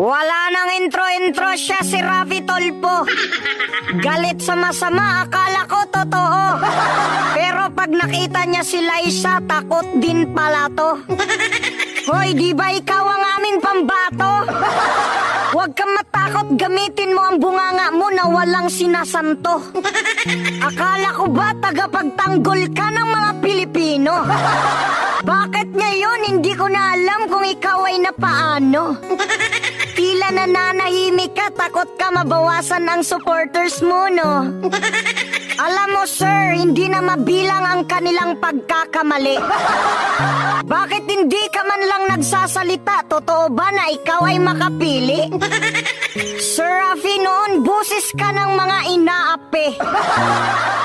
Wala nang intro-intro siya si Rafi Tolpo. Galit sa masama, akala ko totoo. Pero pag nakita niya si Liza, takot din pala to. Hoy, di ba ikaw ang aming pambato? Huwag kang matakot, gamitin mo ang bunganga mo na walang sinasanto. Akala ko ba tagapagtanggol ka ng mga Pilipino? Bakit ngayon hindi ko na alam kung ikaw ay napaano? Tila nananahimik ka, takot ka mabawasan ang supporters mo, no? Alam mo, sir, hindi na mabilang ang kanilang pagkakamali. Bakit hindi ka man lang nagsasalita? Totoo ba na ikaw ay makapili? Sir Rafi, noon busis ka ng mga inaapi.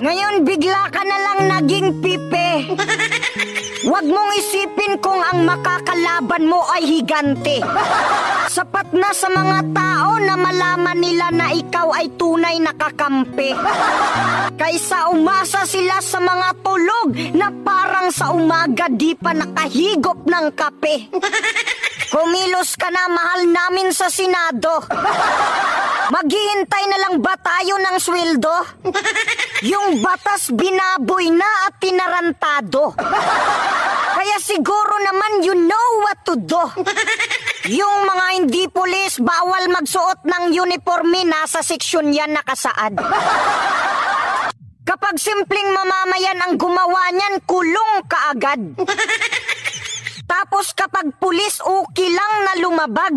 Ngayon bigla ka na lang naging pipe. Huwag mong isipin kung ang makakalaban mo ay higante. Sapat na sa mga tao na malaman nila na ikaw ay tunay na kakampi. Kaysa umasa sila sa mga tulog na parang sa umaga di pa nakahigop ng kape. Kumilos ka na, mahal namin sa Senado. Maghihintay na lang ba tayo ng sweldo? Yung batas binaboy na at tinarantado. Kaya siguro naman you know what to do. Yung mga hindi pulis, bawal magsuot ng uniforme, nasa seksyon yan nakasaad. Kapag simpleng mamamayan ang gumawa niyan, kulong kaagad. Tapos kapag pulis, okay lang na lumabag.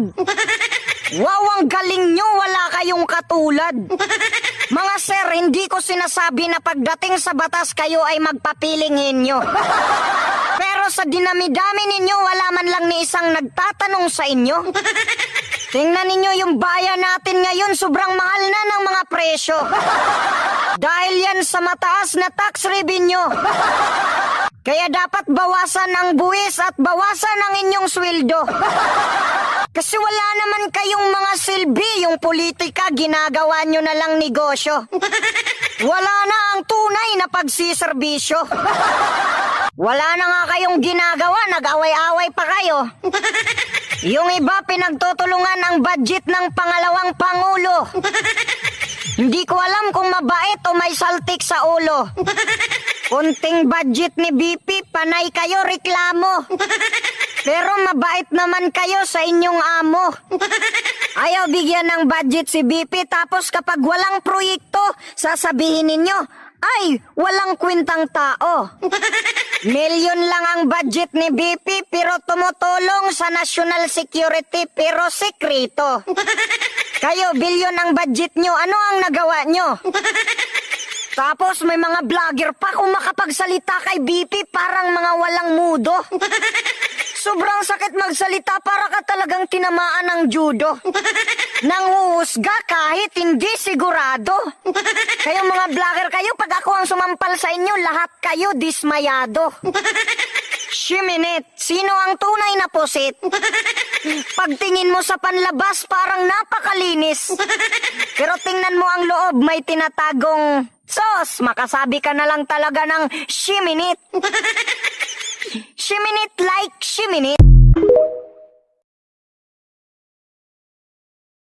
Wow, ang galing nyo, wala kayong katulad. Mga sir, hindi ko sinasabi na pagdating sa batas kayo ay magpapiling inyo. Pero sa dinami-dami ninyo, wala man lang ni isang nagtatanong sa inyo. Tingnan ninyo yung bayan natin ngayon, sobrang mahal na ng mga presyo. Dahil yan sa mataas na tax revenue. Kaya dapat bawasan ang buwis at bawasan ang inyong sweldo. Kasi wala naman kayong mga silbi, yung politika ginagawa nyo na lang negosyo. Wala na ang tunay na pagsiservisyo. Wala na nga kayong ginagawa, nag-away-away pa kayo. Yung iba pinagtutulungan ang budget ng pangalawang pangulo. Hindi ko alam kung mabait o may saltik sa ulo. Kunting budget ni BP, panay kayo reklamo. Pero mabait naman kayo sa inyong amo. Ayaw bigyan ng budget si BP, tapos kapag walang proyekto, sasabihin ninyo, ay, walang kwentang tao. Milyon lang ang budget ni BP, pero tumutulong sa national security, pero sekreto. Kayo, bilyon ang budget nyo, ano ang nagawa nyo? Tapos may mga vlogger pa, kung makapagsalita kay BP, parang mga walang mudo. Sobrang sakit magsalita, para ka talagang tinamaan ng judo. Nanghuhusga kahit hindi sigurado. Kayong mga vlogger kayo, pag ako ang sumampal sa inyo, lahat kayo dismayado. Shiminit, sino ang tunay na pusit? Pagtingin mo sa panlabas, parang napakalinis. Pero tingnan mo ang loob, may tinatagong sos. Makasabi ka na lang talaga ng shiminit. Shiminit like shiminit.